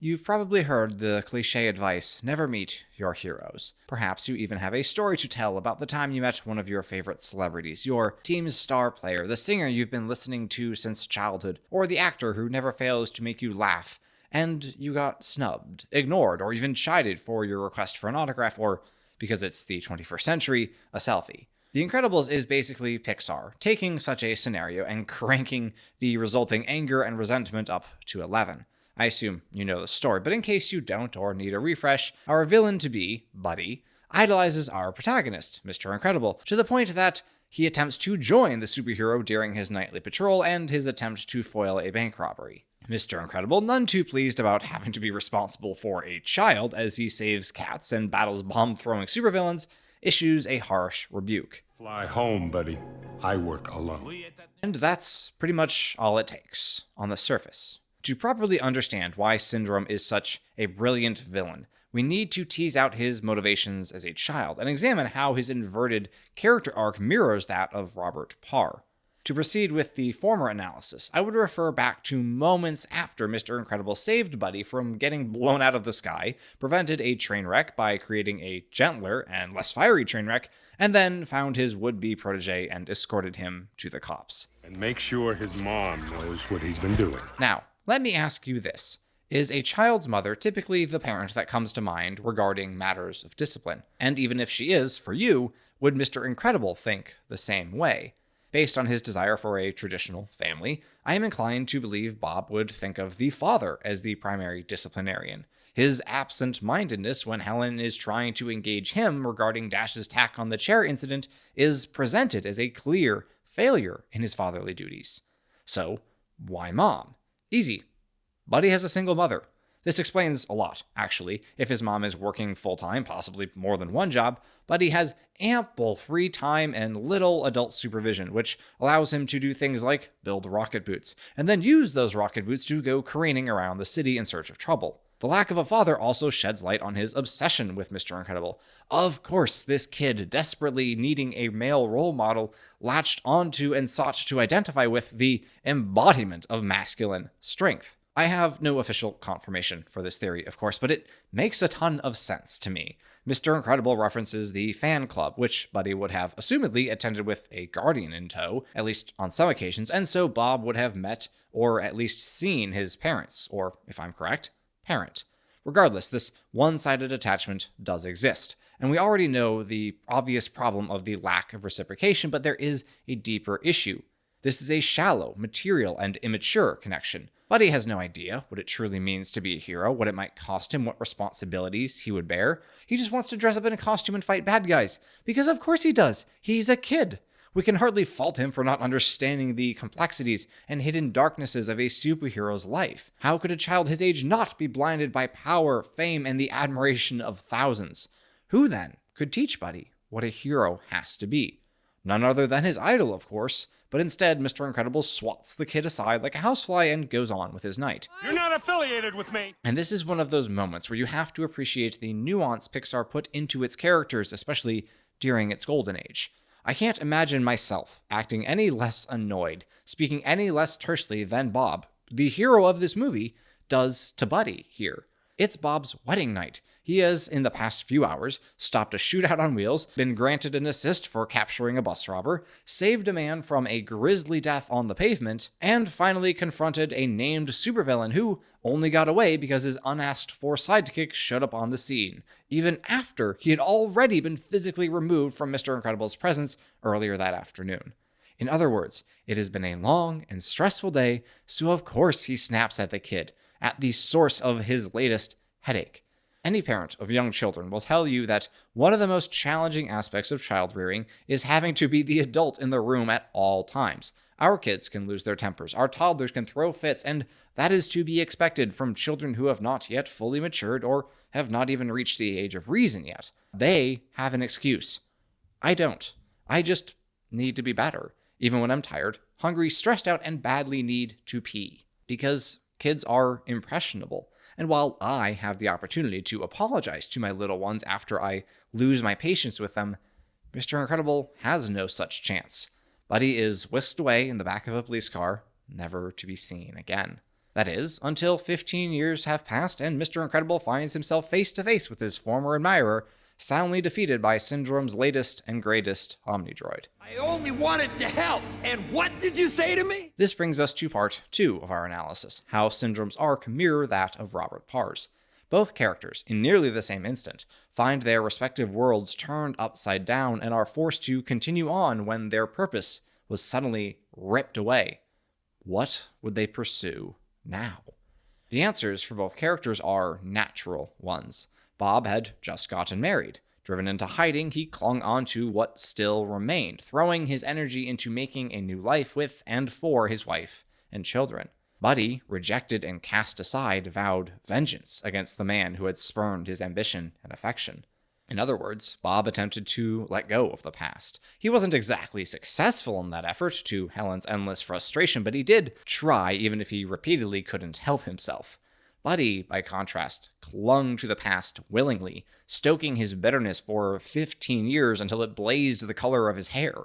You've probably heard the cliche advice, never meet your heroes. Perhaps you even have a story to tell about the time you met one of your favorite celebrities, your team's star player, the singer you've been listening to since childhood, or the actor who never fails to make you laugh, and you got snubbed, ignored, or even chided for your request for an autograph, or, because it's the 21st century, a selfie. The Incredibles is basically Pixar, taking such a scenario and cranking the resulting anger and resentment up to 11. I assume you know the story, but in case you don't or need a refresh, our villain-to-be, Buddy, idolizes our protagonist, Mr. Incredible, to the point that he attempts to join the superhero during his nightly patrol and his attempt to foil a bank robbery. Mr. Incredible, none too pleased about having to be responsible for a child as he saves cats and battles bomb-throwing supervillains, issues a harsh rebuke. Fly home, buddy. I work alone. And that's pretty much all it takes, on the surface. To properly understand why Syndrome is such a brilliant villain, we need to tease out his motivations as a child and examine how his inverted character arc mirrors that of Robert Parr. To proceed with the former analysis, I would refer back to moments after Mr. Incredible saved Buddy from getting blown out of the sky, prevented a train wreck by creating a gentler and less fiery train wreck, and then found his would-be protege and escorted him to the cops. And make sure his mom knows what he's been doing. Now, let me ask you this. Is a child's mother typically the parent that comes to mind regarding matters of discipline? And even if she is, for you, would Mr. Incredible think the same way? Based on his desire for a traditional family, I am inclined to believe Bob would think of the father as the primary disciplinarian. His absent-mindedness when Helen is trying to engage him regarding Dash's tack on the chair incident is presented as a clear failure in his fatherly duties. So, why mom? Easy. Buddy has a single mother. This explains a lot, actually. If his mom is working full-time, possibly more than one job, Buddy has ample free time and little adult supervision, which allows him to do things like build rocket boots, and then use those rocket boots to go careening around the city in search of trouble. The lack of a father also sheds light on his obsession with Mr. Incredible. Of course, this kid, desperately needing a male role model, latched onto and sought to identify with the embodiment of masculine strength. I have no official confirmation for this theory, of course, but it makes a ton of sense to me. Mr. Incredible references the fan club, which Buddy would have assumedly attended with a guardian in tow, at least on some occasions, and so Bob would have met or at least seen his parents, or, if I'm correct, parent. Regardless, this one-sided attachment does exist, and we already know the obvious problem of the lack of reciprocation, but there is a deeper issue. This is a shallow, material, and immature connection. Buddy has no idea what it truly means to be a hero, what it might cost him, what responsibilities he would bear. He just wants to dress up in a costume and fight bad guys, because of course he does. He's a kid. We can hardly fault him for not understanding the complexities and hidden darknesses of a superhero's life. How could a child his age not be blinded by power, fame, and the admiration of thousands? Who, then, could teach Buddy what a hero has to be? None other than his idol, of course, but instead Mr. Incredible swats the kid aside like a housefly and goes on with his night. You're not affiliated with me! And this is one of those moments where you have to appreciate the nuance Pixar put into its characters, especially during its golden age. I can't imagine myself acting any less annoyed, speaking any less tersely than Bob, the hero of this movie, does to Buddy here. It's Bob's wedding night. He has, in the past few hours, stopped a shootout on wheels, been granted an assist for capturing a bus robber, saved a man from a grisly death on the pavement, and finally confronted a named supervillain who only got away because his unasked-for sidekick showed up on the scene, even after he had already been physically removed from Mr. Incredible's presence earlier that afternoon. In other words, it has been a long and stressful day, so of course he snaps at the kid, at the source of his latest headache. Any parent of young children will tell you that one of the most challenging aspects of child rearing is having to be the adult in the room at all times. Our kids can lose their tempers, our toddlers can throw fits, and that is to be expected from children who have not yet fully matured or have not even reached the age of reason yet. They have an excuse. I don't. I just need to be better, even when I'm tired, hungry, stressed out, and badly need to pee. Because kids are impressionable. And while I have the opportunity to apologize to my little ones after I lose my patience with them, Mr. Incredible has no such chance. Buddy is whisked away in the back of a police car, never to be seen again. That is, until 15 years have passed and Mr. Incredible finds himself face to face with his former admirer, soundly defeated by Syndrome's latest and greatest Omnidroid. I only wanted to help, and what did you say to me? This brings us to part 2 of our analysis, how Syndrome's arc mirror that of Robert Parr's. Both characters, in nearly the same instant, find their respective worlds turned upside down and are forced to continue on when their purpose was suddenly ripped away. What would they pursue now? The answers for both characters are natural ones. Bob had just gotten married. Driven into hiding, he clung on to what still remained, throwing his energy into making a new life with and for his wife and children. Buddy, rejected and cast aside, vowed vengeance against the man who had spurned his ambition and affection. In other words, Bob attempted to let go of the past. He wasn't exactly successful in that effort, to Helen's endless frustration, but he did try, even if he repeatedly couldn't help himself. Buddy, by contrast, clung to the past willingly, stoking his bitterness for 15 years until it blazed the color of his hair.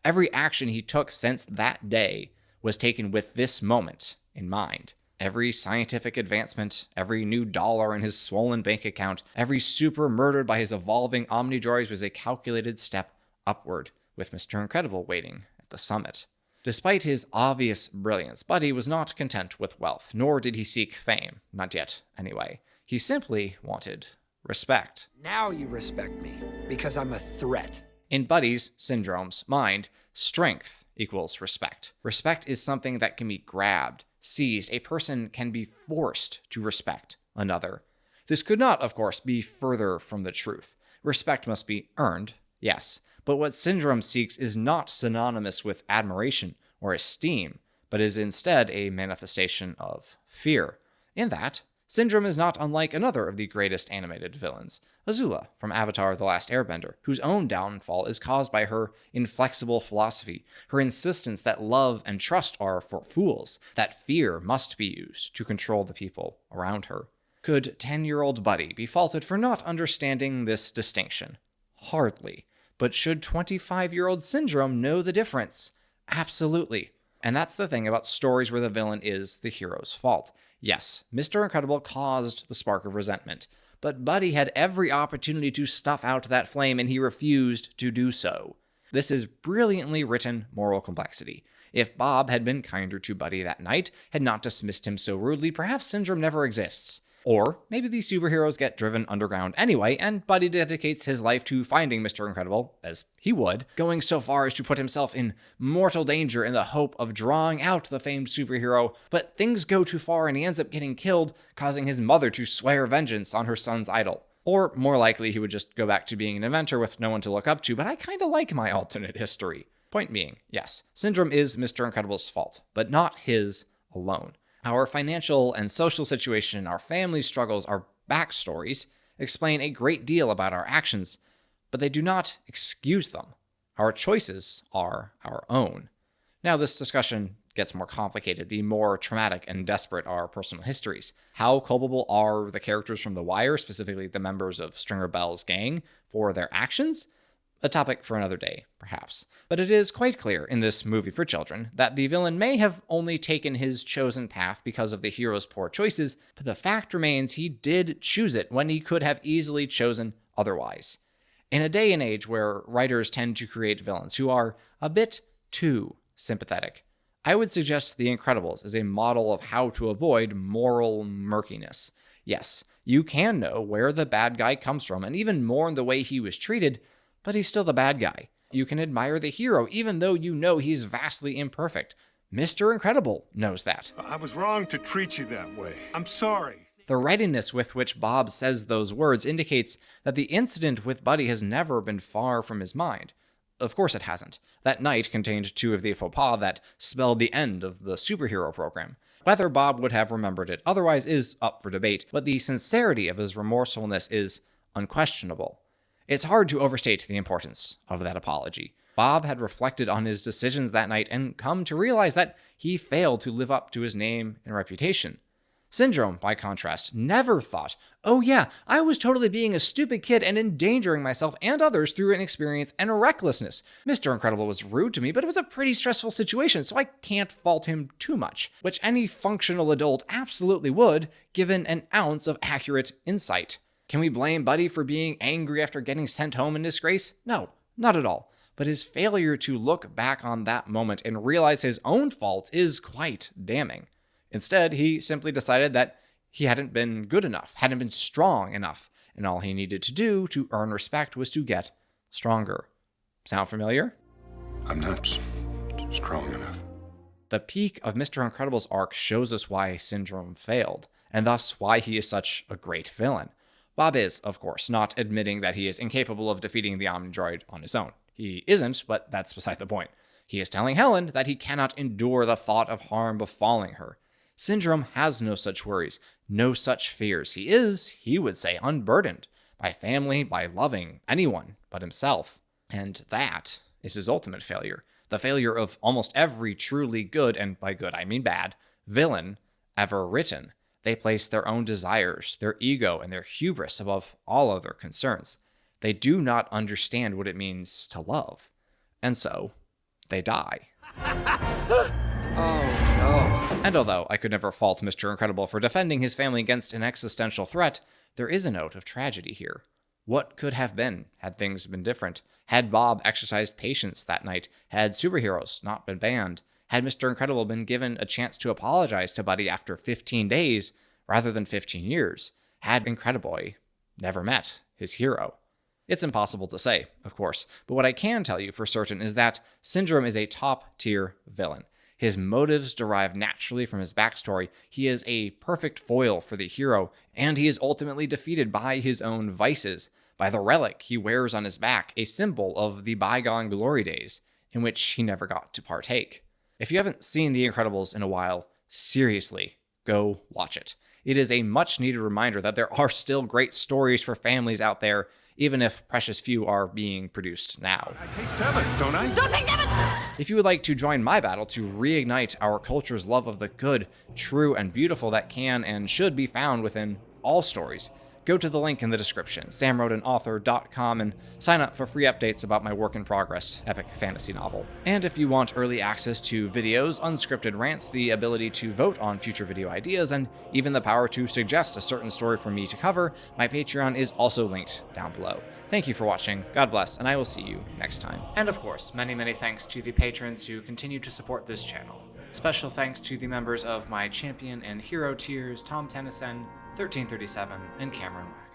Every action he took since that day was taken with this moment in mind. Every scientific advancement, every new dollar in his swollen bank account, every super murdered by his evolving Omnidroids was a calculated step upward, with Mr. Incredible waiting at the summit. Despite his obvious brilliance, Buddy was not content with wealth, nor did he seek fame. Not yet, anyway. He simply wanted respect. Now you respect me, because I'm a threat. In Buddy's, Syndrome's, mind, strength equals respect. Respect is something that can be grabbed, seized. A person can be forced to respect another. This could not, of course, be further from the truth. Respect must be earned, yes, but what Syndrome seeks is not synonymous with admiration or esteem, but is instead a manifestation of fear. In that, Syndrome is not unlike another of the greatest animated villains, Azula from Avatar: The Last Airbender, whose own downfall is caused by her inflexible philosophy, her insistence that love and trust are for fools, that fear must be used to control the people around her. Could 10-year-old Buddy be faulted for not understanding this distinction? Hardly. But should 25-year-old Syndrome know the difference? Absolutely. And that's the thing about stories where the villain is the hero's fault. Yes, Mr. Incredible caused the spark of resentment, but Buddy had every opportunity to snuff out that flame, and he refused to do so. This is brilliantly written moral complexity. If Bob had been kinder to Buddy that night, had not dismissed him so rudely, perhaps Syndrome never exists. Or maybe these superheroes get driven underground anyway, and Buddy dedicates his life to finding Mr. Incredible, as he would, going so far as to put himself in mortal danger in the hope of drawing out the famed superhero, but things go too far and he ends up getting killed, causing his mother to swear vengeance on her son's idol. Or, more likely, he would just go back to being an inventor with no one to look up to, but I kinda like my alternate history. Point being, yes, Syndrome is Mr. Incredible's fault, but not his alone. Our financial and social situation, our family struggles, our backstories explain a great deal about our actions, but they do not excuse them. Our choices are our own. Now, this discussion gets more complicated the more traumatic and desperate our personal histories. How culpable are the characters from The Wire, specifically the members of Stringer Bell's gang, for their actions? A topic for another day, perhaps. But it is quite clear in this movie for children that the villain may have only taken his chosen path because of the hero's poor choices, but the fact remains he did choose it when he could have easily chosen otherwise. In a day and age where writers tend to create villains who are a bit too sympathetic, I would suggest The Incredibles as a model of how to avoid moral murkiness. Yes, you can know where the bad guy comes from and even mourn the way he was treated, but he's still the bad guy. You can admire the hero, even though you know he's vastly imperfect. Mr. Incredible knows that. I was wrong to treat you that way. I'm sorry. The readiness with which Bob says those words indicates that the incident with Buddy has never been far from his mind. Of course it hasn't. That night contained two of the faux pas that spelled the end of the superhero program. Whether Bob would have remembered it otherwise is up for debate, but the sincerity of his remorsefulness is unquestionable. It's hard to overstate the importance of that apology. Bob had reflected on his decisions that night and come to realize that he failed to live up to his name and reputation. Syndrome, by contrast, never thought, oh yeah, I was totally being a stupid kid and endangering myself and others through inexperience and recklessness. Mr. Incredible was rude to me, but it was a pretty stressful situation, so I can't fault him too much, which any functional adult absolutely would, given an ounce of accurate insight. Can we blame Buddy for being angry after getting sent home in disgrace? No, not at all. But his failure to look back on that moment and realize his own fault is quite damning. Instead, he simply decided that he hadn't been good enough, hadn't been strong enough, and all he needed to do to earn respect was to get stronger. Sound familiar? I'm not strong enough. The peak of Mr. Incredible's arc shows us why Syndrome failed, and thus why he is such a great villain. Bob is, of course, not admitting that he is incapable of defeating the Omnidroid on his own. He isn't, but that's beside the point. He is telling Helen that he cannot endure the thought of harm befalling her. Syndrome has no such worries, no such fears. He is, he would say, unburdened by family, by loving anyone but himself. And that is his ultimate failure. The failure of almost every truly good, and by good I mean bad, villain ever written. They place their own desires, their ego, and their hubris above all other concerns. They do not understand what it means to love. And so, they die. Oh, no. And although I could never fault Mr. Incredible for defending his family against an existential threat, there is a note of tragedy here. What could have been had things been different? Had Bob exercised patience that night? Had superheroes not been banned? Had Mr. Incredible been given a chance to apologize to Buddy after 15 days rather than 15 years? Had Incrediboy never met his hero? It's impossible to say, of course, but what I can tell you for certain is that Syndrome is a top-tier villain. His motives derive naturally from his backstory. He is a perfect foil for the hero, and he is ultimately defeated by his own vices, by the relic he wears on his back, a symbol of the bygone glory days, in which he never got to partake. If you haven't seen The Incredibles in a while, seriously, go watch it. It is a much-needed reminder that there are still great stories for families out there, even if precious few are being produced now. I take 7, don't I? Don't take 7! If you would like to join my battle to reignite our culture's love of the good, true, and beautiful that can and should be found within all stories, go to the link in the description, samrodinauthor.com, and sign up for free updates about my work in progress, epic fantasy novel. And if you want early access to videos, unscripted rants, the ability to vote on future video ideas, and even the power to suggest a certain story for me to cover, my Patreon is also linked down below. Thank you for watching, God bless, and I will see you next time. And of course, many thanks to the patrons who continue to support this channel. Special thanks to the members of my Champion and Hero tiers, Tom Tennyson, 1337, and Cameron Wax.